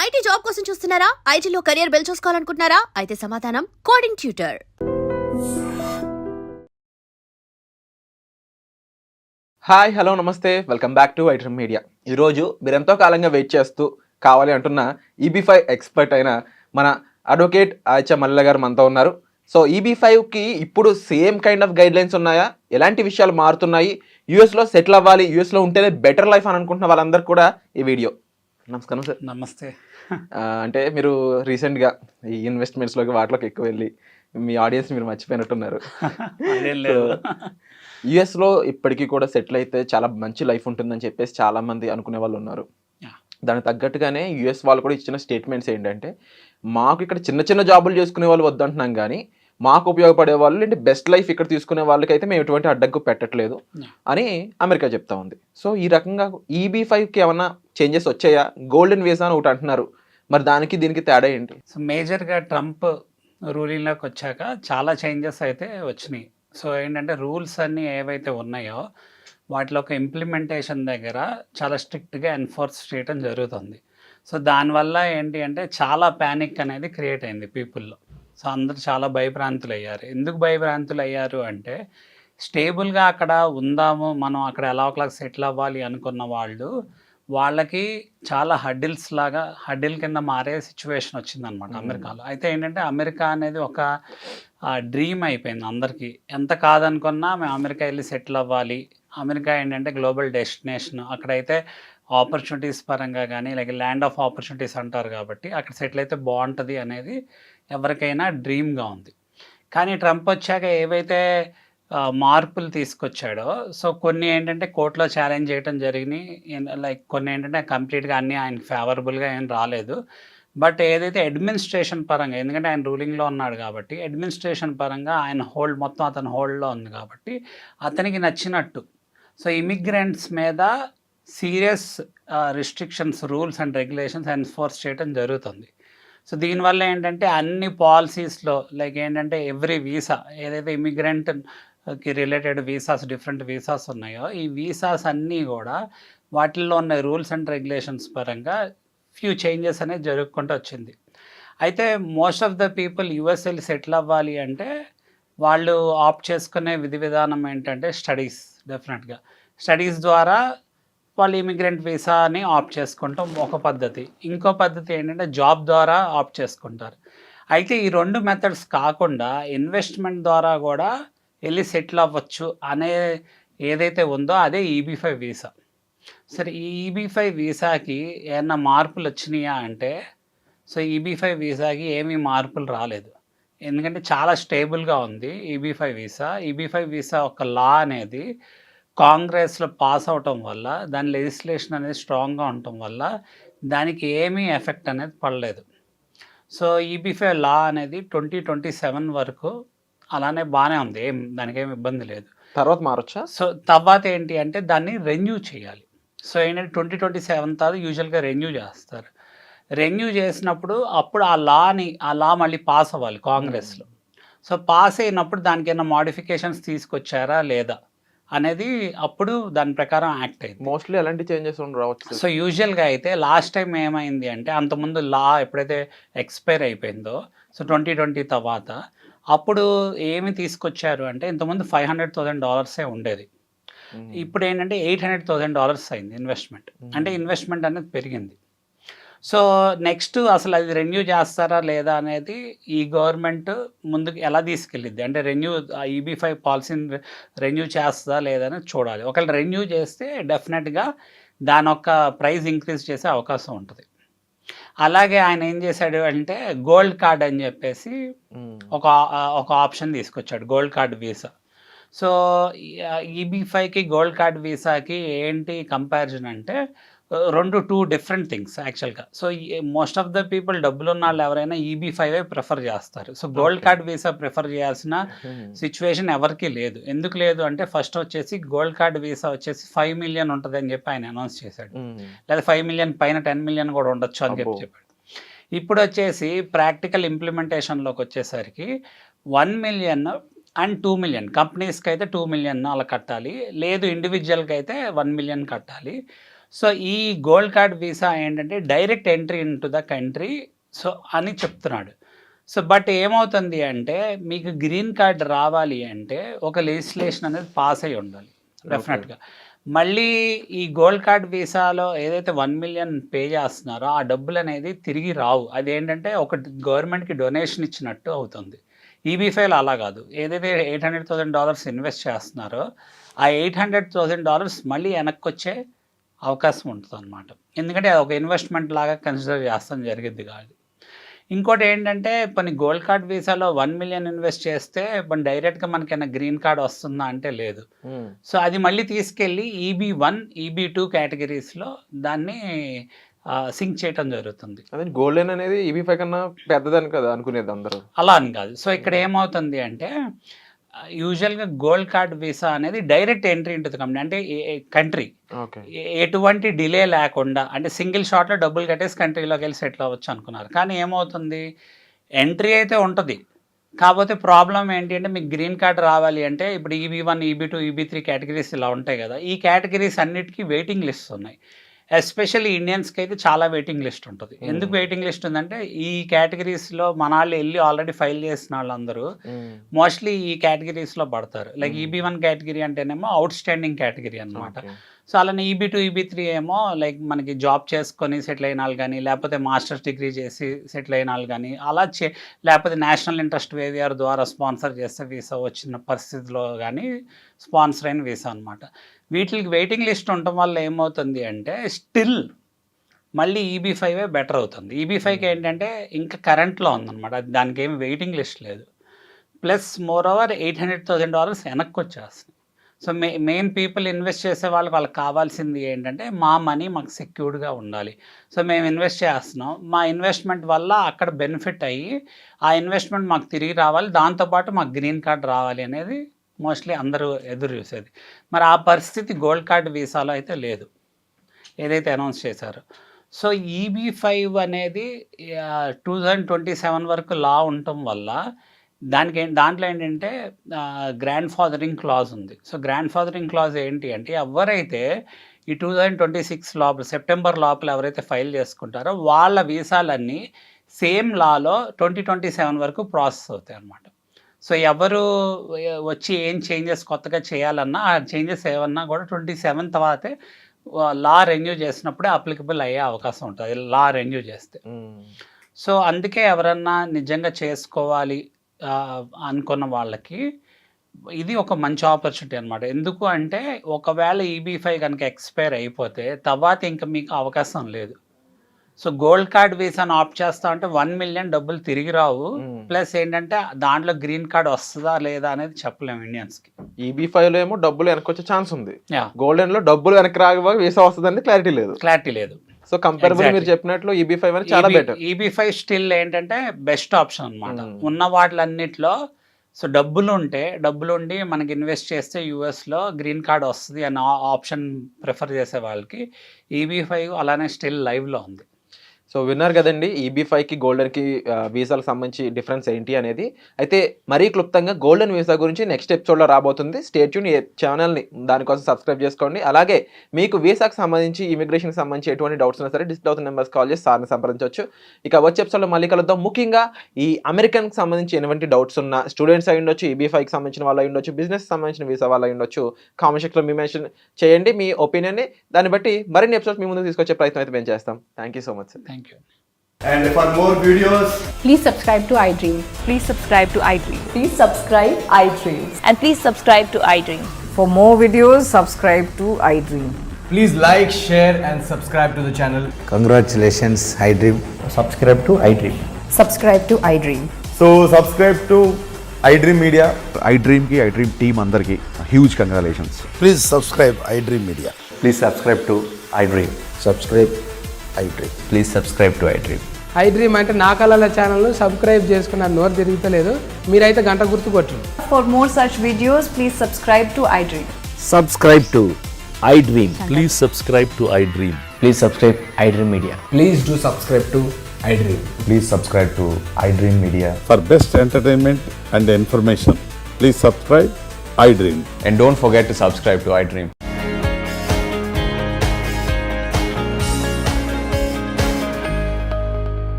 IT job కోసం చూస్తున్నారా? ఐటీలో కెరియర్ బిల్డ్ చూసుకోవాలనుకుంటున్నారా? అయితే సమాధానం కోడింగ్ ట్యూటర్. హాయ్ హలో నమస్తే, welcome back to iDream media. ఈరోజు మీరు ఎంతో కాలంగా వెయిట్ చేస్తూ కావాలి అంటున్న EB5 ఎక్స్పర్ట్ అయిన మన అడ్వకేట్ ఆయిచా మల్లెల గారు మనతో ఉన్నారు. సో EB5కి ఇప్పుడు same kind of guide lines ఉన్నాయా, ఎలాంటి విషయాలు మారుతున్నాయి, యూఎస్లో సెటిల్ అవ్వాలి, యూఎస్లో ఉంటేనే బెటర్ లైఫ్ అని అనుకుంటున్న వాళ్ళందరూ కూడా ఈ వీడియో. నమస్కారం సార్. నమస్తే. అంటే మీరు రీసెంట్గా ఈ ఇన్వెస్ట్మెంట్స్లోకి వాటిలోకి ఎక్కువ వెళ్ళి మీ ఆడియన్స్ మీరు మర్చిపోయినట్టున్నారు. యుఎస్లో ఇప్పటికీ కూడా సెటిల్ అయితే చాలా మంచి లైఫ్ ఉంటుందని చెప్పేసి చాలామంది అనుకునే వాళ్ళు ఉన్నారు. దానికి తగ్గట్టుగానే యుఎస్ వాళ్ళు కూడా ఇచ్చిన స్టేట్మెంట్స్ ఏంటంటే, మాకు ఇక్కడ చిన్న చిన్న జాబులు చేసుకునే వాళ్ళు వద్దంటున్నాం, కానీ మాకు ఉపయోగపడే వాళ్ళు ఏంటి బెస్ట్ లైఫ్ ఇక్కడ తీసుకునే వాళ్ళకైతే మేము ఎటువంటి అడ్డంకు పెట్టట్లేదు అని అమెరికా చెప్తా ఉంది. సో ఈ రకంగా EB5కి ఏమన్నా చేంజెస్ వచ్చాయా? గోల్డెన్ వీసా అని ఒకటి అంటున్నారు, మరి దానికి దీనికి తేడా ఏంటి? సో మేజర్గా ట్రంప్ రూలింగ్లోకి వచ్చాక చాలా చేంజెస్ అయితే వచ్చినాయి. సో ఏంటంటే రూల్స్ అన్నీ ఏవైతే ఉన్నాయో వాటిలో ఒక ఇంప్లిమెంటేషన్ దగ్గర చాలా స్ట్రిక్ట్గా ఎన్ఫోర్స్ చేయడం జరుగుతుంది. సో దానివల్ల ఏంటి అంటే చాలా ప్యానిక్ అనేది క్రియేట్ అయింది పీపుల్లో. సో అందరు చాలా భయభ్రాంతులు అయ్యారు. ఎందుకు భయభ్రాంతులు అయ్యారు అంటే, స్టేబుల్గా అక్కడ ఉందాము, మనం అక్కడ ఎలా ఒకలాగా సెటిల్ అవ్వాలి అనుకున్న వాళ్ళకి చాలా హడ్డిల్ కింద మారే సిచ్యువేషన్ వచ్చిందనమాట అమెరికాలో. అయితే ఏంటంటే అమెరికా అనేది ఒక డ్రీమ్ అయిపోయింది అందరికీ. ఎంత కాదనుకున్నా మేము అమెరికా వెళ్ళి సెటిల్ అవ్వాలి. అమెరికా ఏంటంటే గ్లోబల్ డెస్టినేషన్, అక్కడైతే ఆపర్చునిటీస్ పరంగా కానీ లైక్ ల్యాండ్ ఆఫ్ ఆపర్చునిటీస్ అంటారు, కాబట్టి అక్కడ సెటిల్ అయితే బాగుంటుంది అనేది ఎవరికైనా డ్రీమ్గా ఉంది. కానీ ట్రంప్ వచ్చాక ఏవైతే మార్పులు తీసుకొచ్చాడో, సో కొన్ని ఏంటంటే కోర్టులో ఛాలెంజ్ చేయడం జరిగినాయి. లైక్ కొన్ని ఏంటంటే కంప్లీట్గా అన్నీ ఆయన ఫేవరబుల్గా ఏం రాలేదు. బట్ ఏదైతే అడ్మినిస్ట్రేషన్ పరంగా, ఎందుకంటే ఆయన రూలింగ్లో ఉన్నాడు కాబట్టి అడ్మినిస్ట్రేషన్ పరంగా ఆయన మొత్తం అతని హోల్డ్లో ఉంది కాబట్టి అతనికి నచ్చినట్టు సో ఇమిగ్రెంట్స్ మీద serious restrictions, rules and regulations enforce చేయడం జరుగుతుంది. సో దీనివల్ల ఏంటంటే అన్ని పాలసీస్లో లైక్ ఏంటంటే ఎవ్రీ వీసా, ఏదైతే ఇమిగ్రెంట్కి రిలేటెడ్ వీసాస్, డిఫరెంట్ వీసాస్ ఉన్నాయో, ఈ వీసాస్ అన్నీ కూడా వాటిల్లో ఉన్న రూల్స్ అండ్ రెగ్యులేషన్స్ పరంగా ఫ్యూ చేంజెస్ అనేది జరుగుకుంటూ వచ్చింది. అయితే most of the people USL settle అవ్వాలి అంటే వాళ్ళు ఆప్ట్ చేసుకునే విధి విధానం ఏంటంటే స్టడీస్. డెఫినెట్గా స్టడీస్ ద్వారా వాళ్ళు ఇమిగ్రెంట్ వీసాని ఆప్ట్ చేసుకుంటాం ఒక పద్ధతి. ఇంకో పద్ధతి ఏంటంటే జాబ్ ద్వారా ఆప్ట్ చేసుకుంటారు. అయితే ఈ రెండు మెథడ్స్ కాకుండా ఇన్వెస్ట్మెంట్ ద్వారా కూడా వెళ్ళి సెటిల్ అవ్వచ్చు అనే ఏదైతే ఉందో అదే EB5 వీసా. సరే, ఈ EB5 వీసాకి ఏమన్నా మార్పులు వచ్చినాయా అంటే, సో EB5 వీసాకి ఏమీ మార్పులు రాలేదు. ఎందుకంటే చాలా స్టేబుల్గా ఉంది EB5 వీసా. EB5 వీసా ఒక లా అనేది కాంగ్రెస్లో పాస్ అవటం వల్ల, దాని లెజిస్లేషన్ అనేది స్ట్రాంగ్గా ఉండటం వల్ల దానికి ఏమీ ఎఫెక్ట్ అనేది పడలేదు. సో EB5 లా అనేది 2027 వరకు అలానే బాగానే ఉంది, దానికి ఏమి ఇబ్బంది లేదు. తర్వాత మారొచ్చా? సో తర్వాత ఏంటి అంటే దాన్ని రెన్యూ చేయాలి. సో ఏంటంటే 2027 తర్వాత యూజువల్గా రెన్యూ చేస్తారు. రెన్యూ చేసినప్పుడు అప్పుడు ఆ లా మళ్ళీ పాస్ అవ్వాలి కాంగ్రెస్లో. సో పాస్ అయినప్పుడు దానికి ఏమైనా మోడిఫికేషన్స్ తీసుకొచ్చారా లేదా అనేది అప్పుడు దాని ప్రకారం యాక్ట్ అయింది. మోస్ట్లీ ఎలాంటి చేంజెస్ రావచ్చు? సో యూజువల్గా అయితే లాస్ట్ టైం ఏమైంది అంటే, అంతకుముందు లా ఎప్పుడైతే ఎక్స్పైర్ అయిపోయిందో, సో 2020 తర్వాత అప్పుడు ఏమి తీసుకొచ్చారు అంటే, ఇంతకుముందు $500,000 ఉండేది. ఇప్పుడు ఏంటంటే $800,000 అయింది ఇన్వెస్ట్మెంట్. అంటే ఇన్వెస్ట్మెంట్ అనేది పెరిగింది. సో నెక్స్ట్ అసలు అది రెన్యూ చేస్తారా లేదా అనేది ఈ గవర్నమెంట్ ముందుకు ఎలా తీసుకెళ్ళిద్ది అంటే, EB5 పాలసీని రెన్యూ చేస్తుందా లేదని చూడాలి. ఒకవేళ రెన్యూ చేస్తే డెఫినెట్గా దాని యొక్క ప్రైస్ ఇంక్రీజ్ చేసే అవకాశం ఉంటుంది. అలాగే ఆయన ఏం చేశాడు అంటే, గోల్డ్ కార్డ్ అని చెప్పేసి ఒక ఆప్షన్ తీసుకొచ్చాడు, గోల్డ్ కార్డ్ వీసా. సో EB5కి గోల్డ్ కార్డ్ వీసాకి ఏంటి కంపారిజన్ అంటే, టూ డిఫరెంట్ థింగ్స్ యాక్చువల్గా. So most of the people డబ్బులు ఉన్న వాళ్ళు ఎవరైనా EB5 ప్రిఫర్ చేస్తారు. So gold card visa prefer చేయాల్సిన సిచ్యువేషన్ ఎవరికి లేదు. ఎందుకు లేదు అంటే, ఫస్ట్ వచ్చేసి గోల్డ్ కార్డ్ వీసా వచ్చేసి 5 million ఉంటుంది అని చెప్పి ఆయన అనౌన్స్ చేశాడు. లేదా 5 million పైన 10 million కూడా ఉండొచ్చు అని చెప్పాడు. ఇప్పుడు వచ్చేసి ప్రాక్టికల్ ఇంప్లిమెంటేషన్లోకి వచ్చేసరికి 1 million అండ్ 2 million, కంపెనీస్కి అయితే 2 million అలా కట్టాలి, లేదు ఇండివిజువల్కి అయితే 1 million కట్టాలి. సో ఈ గోల్డ్ కార్డ్ వీసా ఏంటంటే direct entry in to the country so అని చెప్తున్నాడు. సో బట్ ఏమవుతుంది అంటే మీకు గ్రీన్ కార్డ్ రావాలి అంటే ఒక లెజిస్లేషన్ అనేది పాస్ అయి ఉండాలి డెఫినెట్గా. మళ్ళీ ఈ గోల్డ్ కార్డ్ వీసాలో ఏదైతే 1 million పే చేస్తున్నారో ఆ డబ్బులు అనేది తిరిగి రావు. అదేంటంటే ఒక గవర్నమెంట్కి డొనేషన్ ఇచ్చినట్టు అవుతుంది. EB5 అలా కాదు. ఏదైతే $800,000 ఇన్వెస్ట్ చేస్తున్నారో ఆ $800,000 మళ్ళీ వెనక్కి వచ్చే అవకాశం ఉంటుంది అనమాట. ఎందుకంటే అది ఒక ఇన్వెస్ట్మెంట్ లాగా కన్సిడర్ చేస్తాం జరిగింది కాదు. ఇంకోటి ఏంటంటే కొన్ని గోల్డ్ కార్డ్ వీసాలో 1 million ఇన్వెస్ట్ చేస్తే మన డైరెక్ట్గా మనకైనా గ్రీన్ కార్డ్ వస్తుందా అంటే లేదు. సో అది మళ్ళీ తీసుకెళ్ళి EB1, EB2 కేటగిరీస్లో దాన్ని సింక్ చేయటం జరుగుతుంది. అదే గోల్డెన్ అనేది EB5 కన్నా పెద్దదని కదా అనుకునేది అందరూ. అలా అని కాదు. సో ఇక్కడ ఏమవుతుంది అంటే యూజువల్గా గోల్డ్ కార్డ్ వీసా అనేది డైరెక్ట్ ఎంట్రీ ఉంటుంది కంపెనీ, అంటే కంట్రీ ఎటువంటి డిలే లేకుండా, అంటే సింగిల్ షాట్లో డబ్బులు కట్టేసి కంట్రీలోకి వెళ్ళి సెటిల్ అవ్వచ్చు అనుకున్నారు. కానీ ఏమవుతుంది, ఎంట్రీ అయితే ఉంటుంది, కాకపోతే ప్రాబ్లం ఏంటి అంటే మీకు గ్రీన్ కార్డ్ రావాలి అంటే ఇప్పుడు EB1, EB2, EB3 కేటగిరీస్ ఇలా ఉంటాయి కదా. ఈ కేటగిరీస్ అన్నిటికీ వెయిటింగ్ లిస్ట్ ఉన్నాయి. ఎస్పెషల్లీ ఇండియన్స్కి అయితే చాలా వెయిటింగ్ లిస్ట్ ఉంటుంది. ఎందుకు వెయిటింగ్ లిస్ట్ ఉందంటే ఈ కేటగిరీస్లో మన వాళ్ళు వెళ్ళి ఆల్రెడీ ఫైల్ చేసిన వాళ్ళందరూ మోస్ట్లీ ఈ కేటగిరీస్లో పడతారు. లైక్ EB1 కేటగిరీ అంటేనేమో అవుట్ స్టాండింగ్ కేటగిరీ అనమాట. సో అలానే EB2, EB3 ఏమో లైక్ మనకి జాబ్ చేసుకొని సెటిల్ అయిన వాళ్ళు కానీ, లేకపోతే మాస్టర్స్ డిగ్రీ చేసి సెటిల్ అయిన వాళ్ళు కానీ, అలా లేకపోతే నేషనల్ ఇంట్రెస్ట్ వేవిఆర్ ద్వారా స్పాన్సర్ చేస్తే వీసా వచ్చిన పరిస్థితిలో కానీ స్పాన్సర్ అయిన వీసా అనమాట. వీటికి వెయిటింగ్ లిస్ట్ ఉండటం వల్ల ఏమవుతుంది అంటే స్టిల్ మళ్ళీ EB5 బెటర్ అవుతుంది. EB5కి ఏంటంటే ఇంకా కరెంట్లో ఉందన్నమాట, దానికి ఏమి వెయిటింగ్ లిస్ట్ లేదు. ప్లస్ మోర్ ఓవర్ $800,000 వెనక్కి వచ్చేస్తుంది. సో మెయిన్ పీపుల్ ఇన్వెస్ట్ చేసే వాళ్ళకి కావాల్సింది ఏంటంటే మా మనీ మాకు సెక్యూర్డ్గా ఉండాలి. సో మేము ఇన్వెస్ట్ చేస్తున్నాం, మా ఇన్వెస్ట్మెంట్ వల్ల అక్కడ బెనిఫిట్ అయ్యి ఆ ఇన్వెస్ట్మెంట్ మాకు తిరిగి రావాలి, దాంతోపాటు మాకు గ్రీన్ కార్డ్ రావాలి అనేది మోస్ట్లీ అందరూ ఎదురు చూసేది. మరి ఆ పరిస్థితి గోల్డ్ కార్డ్ వీసాలో అయితే లేదు, ఏదైతే అనౌన్స్ చేశారో. సో EB5 అనేది 2027 వరకు లా ఉండటం వల్ల దాంట్లో ఏంటంటే గ్రాండ్ ఫాదరింగ్ క్లాజ్ ఉంది. సో గ్రాండ్ ఫాదరింగ్ క్లాజ్ ఏంటి అంటే ఎవరైతే ఈ 2026 లోపల సెప్టెంబర్ లోపల ఎవరైతే ఫైల్ చేసుకుంటారో వాళ్ళ వీసాలన్నీ సేమ్ లాలో 2027 వరకు ప్రాసెస్ అవుతాయి అన్నమాట. సో ఎవరు వచ్చి ఏం చేంజెస్ కొత్తగా చేయాలన్నా ఆ చేంజెస్ ఏమన్నా కూడా 27 తర్వాతే లా రెన్యూ చేసినప్పుడే అప్లికబుల్ అయ్యే అవకాశం ఉంటుంది, లా రెన్యూ చేస్తే. సో అందుకే ఎవరన్నా నిజంగా చేసుకోవాలి అనుకున్న వాళ్ళకి ఇది ఒక మంచి ఆపర్చునిటీ అనమాట. ఎందుకు అంటే ఒకవేళ EB5 కనుక ఎక్స్పైర్ అయిపోతే తర్వాత ఇంకా మీకు అవకాశం లేదు. సో గోల్డ్ కార్డ్ వీసాను ఆప్ట్ చేస్తా అంటే 1 million డబ్బులు తిరిగి రావు. ప్లస్ ఏంటంటే దాంట్లో గ్రీన్ కార్డ్ వస్తుందా లేదా అనేది చెప్పలేము ఇండియన్స్కి. EB5లో ఏమో డబ్బులు వెనక్కి వచ్చే ఛాన్స్ ఉంది, గోల్డెన్లో డబ్బులు వెనక్కి రాక వీసా వస్తుందని క్లారిటీ లేదు. సో కంపారిబుల్ మీరు చెప్పినట్లు EB5 అనేది చాలా బెటర్. EB5 స్టిల్ ఏంటంటే బెస్ట్ ఆప్షన్ అనమాట ఉన్న వాటిలన్నిట్లో. సో డబ్బులుండి మనకి ఇన్వెస్ట్ చేస్తే యూఎస్లో గ్రీన్ కార్డ్ వస్తుంది అన్న ఆప్షన్ ప్రిఫర్ చేసే వాళ్ళకి EB5 అలానే స్టిల్ లైవ్లో ఉంది. సో విన్నారు కదండి EB5కి గోల్డెన్కి వీసాలకు సంబంధించి డిఫరెన్స్ ఏంటి అనేది. అయితే మరీ క్లుప్తంగా గోల్డెన్ వీసా గురించి నెక్స్ట్ ఎపిసోడ్లో రాబోతుంది. స్టే ట్యూన్, ఛానల్ని దానికోసం సబ్స్క్రైబ్ చేసుకోండి. అలాగే మీకు వీసాకి సంబంధించి ఇమిగ్రేషన్కి సంబంధించి ఎటువంటి డౌట్స్ ఉన్నా సరే డిస్ప్లే అవుతున్న నెంబర్స్ కాల్ చేసి సార్ని సంప్రదించవచ్చు. ఇక వచ్చే ఎపిసోడ్లో మళ్ళీ కలుద్దాం. ముఖ్యంగా ఈ అమెరికన్కి సంబంధించి ఎటువంటి డౌట్స్ ఉన్నా, స్టూడెంట్స్ అయి ఉండొచ్చు, EB5కి సంబంధించిన వాళ్ళు అయి ఉండొచ్చు, బిజినెస్ సంబంధించిన వీసా వాళ్ళు అయి ఉండొచ్చు, కామెంట్ సెక్షన్లో మీ మెన్షన్ చేయండి మీ ఒపీనియన్ని. దాన్ని బట్టి మరిన్ని ఎపిసోడ్స్ మీ ముందుకు తీసుకొచ్చే ప్రయత్నం అయితే మేము చేస్తాం. Thank you so much. Thank you. And for more videos, please subscribe to iDream. Please subscribe to iDream. Please subscribe iDream. And please subscribe to iDream. For more videos, subscribe to iDream. please like, share and subscribe to the channel. Congratulations, iDream. Subscribe to iDream. Subscribe to iDream. So subscribe to iDream Media. iDream team andarki huge congratulations. Please subscribe iDream Media. Please subscribe to iDream. Subscribe iDream. Please subscribe to iDream. iDream అంటే నా కళల ఛానల్ను subscribe చేసుకున్న నోరు తిరుగుతలేదు, మీరైతే గంట గుర్తు కొట్టండి. For more such videos, please subscribe to iDream. Subscribe to iDream. Please subscribe to iDream. Please subscribe iDream Media. Please do subscribe to iDream. Please subscribe to iDream Media. For best entertainment and information, please subscribe iDream. And don't forget to subscribe to iDream.